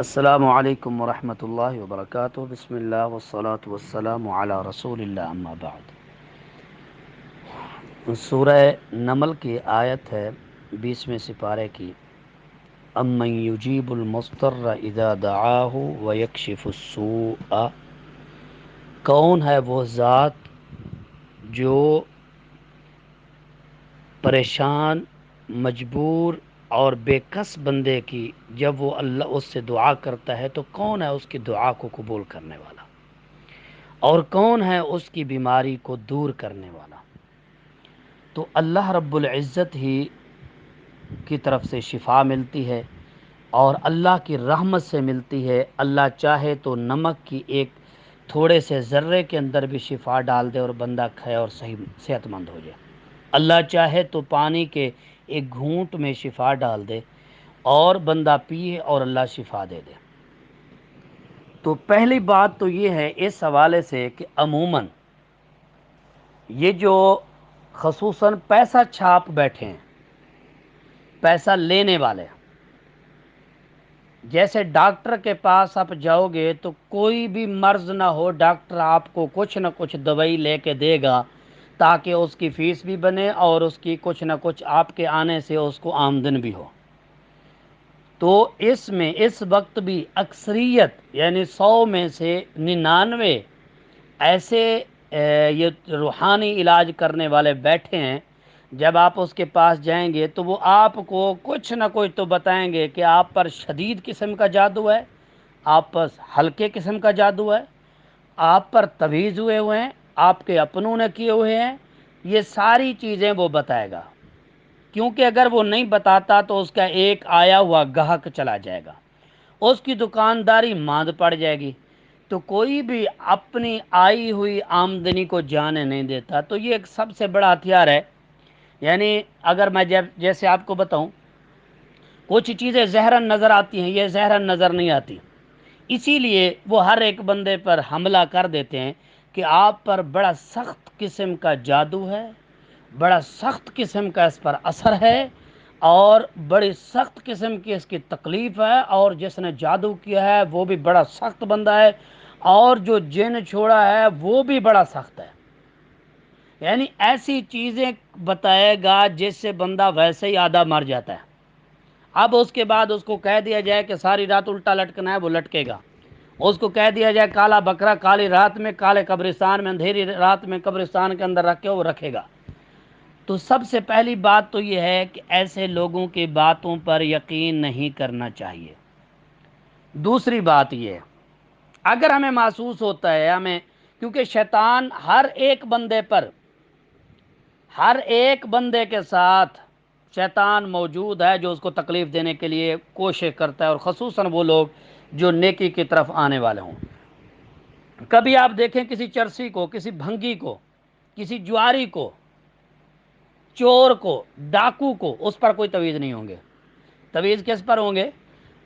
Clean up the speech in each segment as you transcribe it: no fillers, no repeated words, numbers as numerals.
السلام علیکم ورحمۃ اللہ وبرکاتہ، بسم اللہ والصلاة والسلام علی رسول اللہ، اما بعد۔ سورہ نمل کی آیت ہے 20ویں سپارے کی، امن یجیب المضطر اذا دعاہ ویکشف السوء، کون ہے وہ ذات جو پریشان، مجبور اور بے کس بندے کی جب وہ اللہ اس سے دعا کرتا ہے تو کون ہے اس کی دعا کو قبول کرنے والا، اور کون ہے اس کی بیماری کو دور کرنے والا؟ تو اللہ رب العزت ہی کی طرف سے شفا ملتی ہے اور اللہ کی رحمت سے ملتی ہے۔ اللہ چاہے تو نمک کی ایک تھوڑے سے ذرے کے اندر بھی شفا ڈال دے اور بندہ کھائے اور صحیح صحت مند ہو جائے۔ اللہ چاہے تو پانی کے ایک گھونٹ میں شفا ڈال دے اور بندہ پیے اور اللہ شفا دے دے۔ تو پہلی بات تو یہ ہے اس حوالے سے کہ عموماً یہ جو خصوصاً پیسہ چھاپ بیٹھے ہیں، پیسہ لینے والے، جیسے ڈاکٹر کے پاس آپ جاؤ گے تو کوئی بھی مرض نہ ہو، ڈاکٹر آپ کو کچھ نہ کچھ دوائی لے کے دے گا تاکہ اس کی فیس بھی بنے اور اس کی کچھ نہ کچھ آپ کے آنے سے اس کو آمدن بھی ہو۔ تو اس میں اس وقت بھی اکثریت یعنی 100 میں سے 99 ایسے یہ روحانی علاج کرنے والے بیٹھے ہیں، جب آپ اس کے پاس جائیں گے تو وہ آپ کو کچھ نہ کچھ تو بتائیں گے کہ آپ پر شدید قسم کا جادو ہے، آپ پر ہلکے قسم کا جادو ہے، آپ پر تعویذ ہوئے ہیں، آپ کے اپنوں نے کیے ہوئے ہیں، یہ ساری چیزیں وہ بتائے گا۔ کیونکہ اگر وہ نہیں بتاتا تو اس کا ایک آیا ہوا گاہک چلا جائے گا، اس کی دکانداری ماند پڑ جائے گی۔ تو کوئی بھی اپنی آئی ہوئی آمدنی کو جانے نہیں دیتا، تو یہ ایک سب سے بڑا ہتھیار ہے۔ یعنی اگر میں جیسے آپ کو بتاؤں، کچھ چیزیں زہرن نظر آتی ہیں، یہ زہرن نظر نہیں آتی، اسی لیے وہ ہر ایک بندے پر حملہ کر دیتے ہیں کہ آپ پر بڑا سخت قسم کا جادو ہے، بڑا سخت قسم کا اس پر اثر ہے اور بڑی سخت قسم کی اس کی تکلیف ہے، اور جس نے جادو کیا ہے وہ بھی بڑا سخت بندہ ہے، اور جو جن چھوڑا ہے وہ بھی بڑا سخت ہے۔ یعنی ایسی چیزیں بتائے گا جس سے بندہ ویسے ہی آدھا مر جاتا ہے۔ اب اس کے بعد اس کو کہہ دیا جائے کہ ساری رات الٹا لٹکنا ہے، وہ لٹکے گا۔ اس کو کہہ دیا جائے کالا بکرا کالی رات میں کالے قبرستان میں اندھیری رات میں قبرستان کے اندر رکھ کے وہ رکھے گا۔ تو سب سے پہلی بات تو یہ ہے کہ ایسے لوگوں کی باتوں پر یقین نہیں کرنا چاہیے۔ دوسری بات یہ ہے، اگر ہمیں محسوس ہوتا ہے کیونکہ شیطان ہر ایک بندے کے ساتھ شیطان موجود ہے جو اس کو تکلیف دینے کے لیے کوشش کرتا ہے، اور خصوصاً وہ لوگ جو نیکی کی طرف آنے والے ہوں۔ کبھی آپ دیکھیں کسی چرسی کو، کسی بھنگی کو، کسی جواری کو، چور کو، ڈاکو کو، اس پر کوئی تعویذ نہیں ہوں گے۔ تعویذ کس پر ہوں گے؟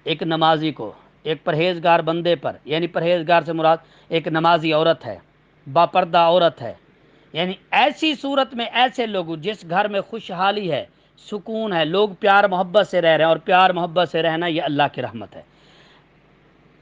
ایک نمازی کو، ایک پرہیزگار بندے پر، یعنی پرہیزگار سے مراد ایک نمازی عورت ہے، باپردہ عورت ہے۔ یعنی ایسی صورت میں ایسے لوگ جس گھر میں خوشحالی ہے، سکون ہے، لوگ پیار محبت سے رہ رہے ہیں، اور پیار محبت سے رہنا یہ اللہ کی رحمت ہے۔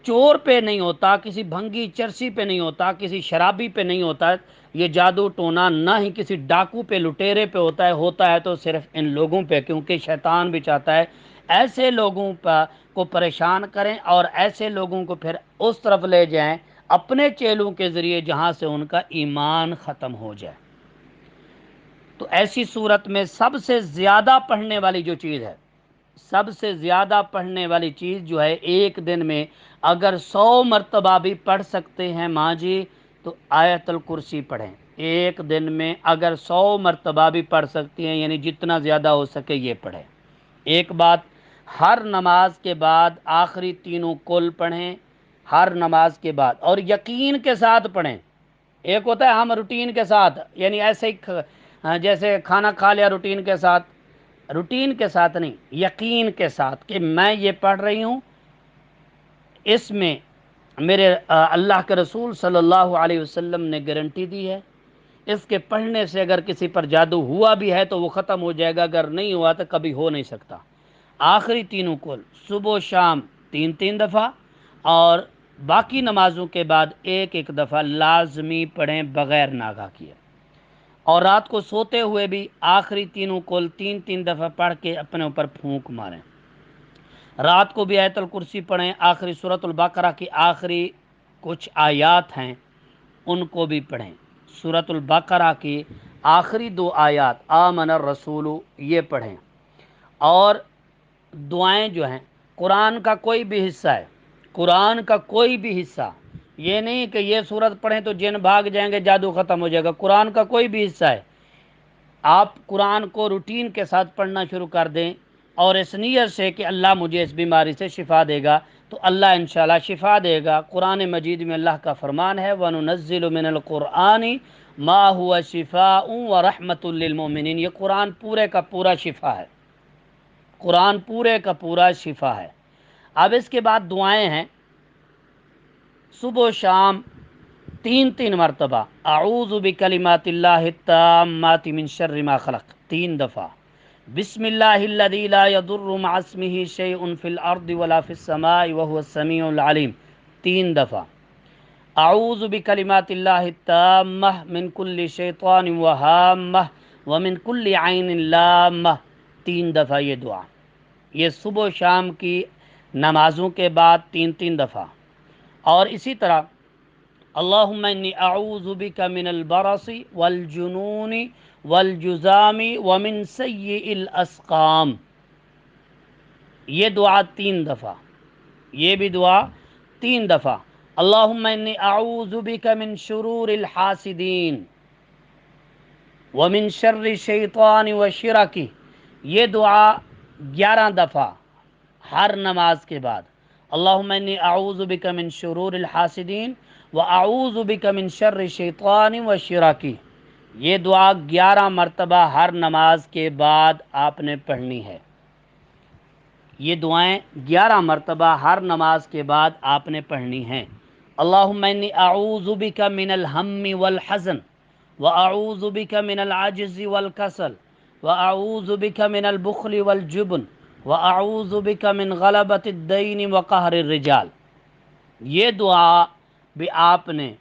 چور پہ نہیں ہوتا، کسی بھنگی چرسی پہ نہیں ہوتا، کسی شرابی پہ نہیں ہوتا یہ جادو ٹونا، نہ ہی کسی ڈاکو پہ، لٹیرے پہ ہوتا ہے تو صرف ان لوگوں پہ، کیونکہ شیطان بھی چاہتا ہے ایسے لوگوں کو پریشان کریں اور ایسے لوگوں کو پھر اس طرف لے جائیں اپنے چیلوں کے ذریعے جہاں سے ان کا ایمان ختم ہو جائے۔ تو ایسی صورت میں سب سے زیادہ پڑھنے والی جو چیز ہے، سب سے زیادہ پڑھنے والی چیز جو ہے، ایک دن میں اگر 100 مرتبہ بھی پڑھ سکتے ہیں ماں جی تو آیت الکرسی پڑھیں۔ ایک دن میں اگر 100 مرتبہ بھی پڑھ سکتی ہیں، یعنی جتنا زیادہ ہو سکے یہ پڑھیں۔ ایک بات، ہر نماز کے بعد آخری تینوں کل پڑھیں، ہر نماز کے بعد، اور یقین کے ساتھ پڑھیں۔ ایک ہوتا ہے ہم روٹین کے ساتھ، یعنی ایسے ہی جیسے کھانا کھا لیا روٹین کے ساتھ نہیں، یقین کے ساتھ کہ میں یہ پڑھ رہی ہوں، اس میں میرے اللہ کے رسول صلی اللہ علیہ وسلم نے گارنٹی دی ہے، اس کے پڑھنے سے اگر کسی پر جادو ہوا بھی ہے تو وہ ختم ہو جائے گا، اگر نہیں ہوا تو کبھی ہو نہیں سکتا۔ آخری تینوں کل صبح و شام 3 دفعہ، اور باقی نمازوں کے بعد ایک ایک دفعہ لازمی پڑھیں بغیر ناگاہ کیے، اور رات کو سوتے ہوئے بھی آخری تینوں کل تین تین دفعہ پڑھ کے اپنے اوپر پھونک ماریں۔ رات کو بھی آیت الکرسی پڑھیں، آخری سورۃ البقرہ کی آخری کچھ آیات ہیں ان کو بھی پڑھیں۔ سورۃ البقرہ کی آخری 2 آیات آمن الرسول یہ پڑھیں، اور دعائیں جو ہیں قرآن کا کوئی بھی حصہ ہے، قرآن کا کوئی بھی حصہ، یہ نہیں کہ یہ سورت پڑھیں تو جن بھاگ جائیں گے جادو ختم ہو جائے گا، قرآن کا کوئی بھی حصہ ہے، آپ قرآن کو روٹین کے ساتھ پڑھنا شروع کر دیں، اور اس نیت سے کہ اللہ مجھے اس بیماری سے شفا دے گا تو اللہ انشاءاللہ شفا دے گا۔ قرآن مجید میں اللہ کا فرمان ہے وَنُنَزِّلُ مِنَ الْقُرْآنِ مَا هُوَ شِفَاءٌ وَرَحْمَةٌ لِّلْمُؤْمِنِينَ، یہ قرآن پورے کا پورا شفا ہے، قرآن پورے کا پورا شفا ہے۔ اب اس کے بعد دعائیں ہیں، صبح و شام 3 مرتبہ اعوذ بکلمات اللہ التامات من شر ما خلق، 3 دفعہ بسم اللہ الذی لا یضر مع اسمہ شیء فی الارض ولا فی السماء وهو السمیع العلیم، 3 دفعہ اعوذ بکلمات اللہ التامہ من کل شیطان وہامہ ومن کل عین لامہ، 3 دفعہ یہ دعا، یہ صبح و شام کی نمازوں کے بعد 3 دفعہ۔ اور اسی طرح اللہم انی اعوذ بک من البرص والجنون والجذام ومن سیء الاسقام، یہ دعا 3 دفعہ، یہ بھی دعا 3 دفعہ۔ اللہم انی اعوذ بک من شرور الحاسدین ومن شر الشیطان وشرکہ، یہ دعا 11 دفعہ ہر نماز کے بعد۔ اللہم انی اعوذ بک من شرور الحاسدین واعوذ بک من شر الشیطان وشرکہ، یہ دعا 11 مرتبہ ہر نماز کے بعد آپ نے پڑھنی ہے، یہ دعائیں 11 مرتبہ ہر نماز کے بعد آپ نے پڑھنی ہیں۔ اللہم انی اعوذ بک من الہم والحزن واعوذ بک من العجز والکسل واعوذ بک من البخل والجبن واعوذ بک من غلبۃ الدین وقہر الرجال، یہ دعا بھی آپ نے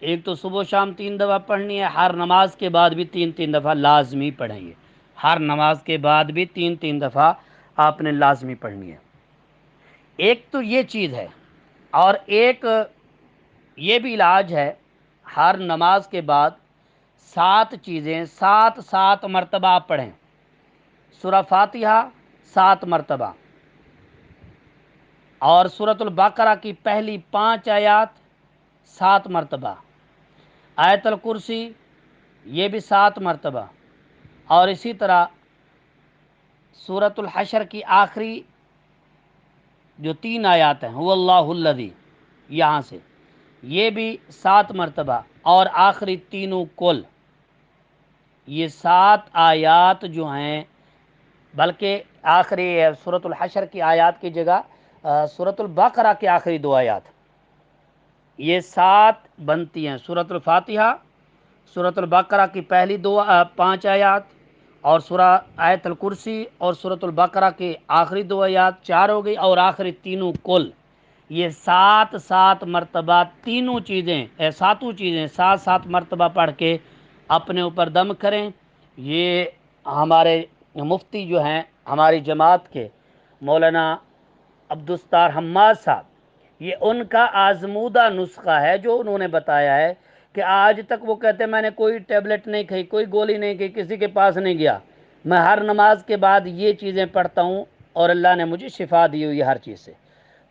ایک تو صبح و شام 3 دفعہ پڑھنی ہے، ہر نماز کے بعد بھی 3 دفعہ لازمی پڑھیں گے، ہر نماز کے بعد بھی 3 دفعہ آپ نے لازمی پڑھنی ہے۔ ایک تو یہ چیز ہے، اور ایک یہ بھی علاج ہے، ہر نماز کے بعد 7 چیزیں 7 مرتبہ آپ پڑھیں، سورہ فاتحہ 7 مرتبہ، اور سورۃ البقرہ کی پہلی 5 آیات 7 مرتبہ، آیت الکرسی یہ بھی 7 مرتبہ، اور اسی طرح سورۃ الحشر کی آخری جو 3 آیات ہیں هو اللہ الذی، یہاں سے یہ بھی 7 مرتبہ، اور آخری تینوں کل، یہ 7 آیات جو ہیں، بلکہ آخری سورۃ الحشر کی آیات کی جگہ سورۃ البقرہ کی آخری 2 آیات، یہ 7 بنتی ہیں، سورۃ الفاتحہ، سورۃ البقرہ کی پہلی 5 آیات، اور سورہ آیت الکرسی اور سورۃ البقرہ کی آخری 2 آیات 4 ہو گئی، اور آخری تینوں کل، یہ 7 مرتبہ تینوں چیزیں 7 مرتبہ پڑھ کے اپنے اوپر دم کریں۔ یہ ہمارے مفتی جو ہیں ہماری جماعت کے مولانا عبدالستار حماد صاحب، یہ ان کا آزمودہ نسخہ ہے جو انہوں نے بتایا ہے، کہ آج تک وہ کہتے ہیں میں نے کوئی ٹیبلٹ نہیں کھائی، کوئی گولی نہیں کھائی، کسی کے پاس نہیں گیا، میں ہر نماز کے بعد یہ چیزیں پڑھتا ہوں اور اللہ نے مجھے شفا دی ہوئی ہے ہر چیز سے۔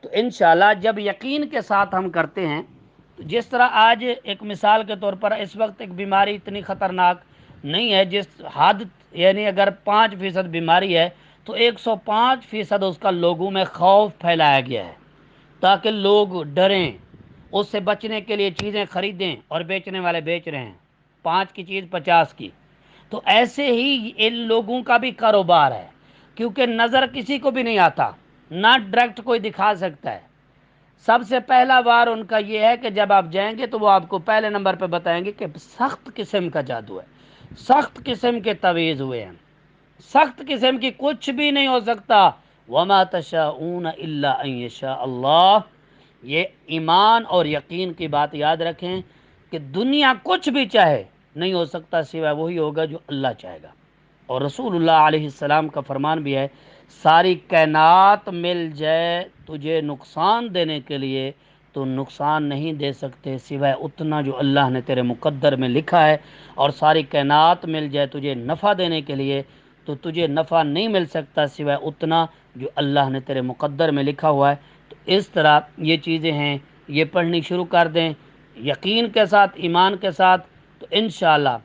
تو انشاءاللہ جب یقین کے ساتھ ہم کرتے ہیں، تو جس طرح آج ایک مثال کے طور پر اس وقت ایک بیماری اتنی خطرناک نہیں ہے، جس حد یعنی اگر 5% بیماری ہے تو 105% اس کا لوگوں میں خوف پھیلایا گیا ہے، تاکہ لوگ ڈریں، اس سے بچنے کے لیے چیزیں خریدیں، اور بیچنے والے بیچ رہے ہیں 5 کی چیز 50 کی۔ تو ایسے ہی ان لوگوں کا بھی کاروبار ہے، کیونکہ نظر کسی کو بھی نہیں آتا، نہ ڈائریکٹ کوئی دکھا سکتا ہے۔ سب سے پہلا وار ان کا یہ ہے کہ جب آپ جائیں گے تو وہ آپ کو پہلے نمبر پہ بتائیں گے کہ سخت قسم کا جادو ہے، سخت قسم کے تعویذ ہوئے ہیں، سخت قسم کی کچھ بھی نہیں ہو سکتا۔ وما تشاءون الا ان یشاء اللہ، یہ ایمان اور یقین کی بات یاد رکھیں کہ دنیا کچھ بھی چاہے نہیں ہو سکتا سوائے وہی ہوگا جو اللہ چاہے گا۔ اور رسول اللہ علیہ السلام کا فرمان بھی ہے، ساری کائنات مل جائے تجھے نقصان دینے کے لیے تو نقصان نہیں دے سکتے سوائے اتنا جو اللہ نے تیرے مقدر میں لکھا ہے، اور ساری کائنات مل جائے تجھے نفع دینے کے لیے تو تجھے نفع نہیں مل سکتا سوائے اتنا جو اللہ نے تیرے مقدر میں لکھا ہوا ہے۔ تو اس طرح یہ چیزیں ہیں، یہ پڑھنی شروع کر دیں یقین کے ساتھ، ایمان کے ساتھ، تو انشاءاللہ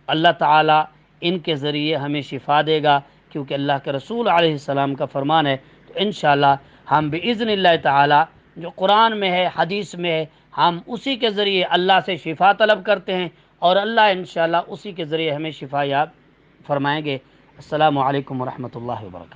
اللہ تعالیٰ ان کے ذریعے ہمیں شفا دے گا، کیونکہ اللہ کے رسول علیہ السلام کا فرمان ہے۔ تو انشاءاللہ ہم بإذن اللہ تعالیٰ جو قرآن میں ہے، حدیث میں ہے، ہم اسی کے ذریعے اللہ سے شفا طلب کرتے ہیں، اور اللہ انشاءاللہ اسی کے ذریعے ہمیں شفا یاب فرمائیں گے۔ السلام علیکم ورحمۃ اللہ وبرکاتہ۔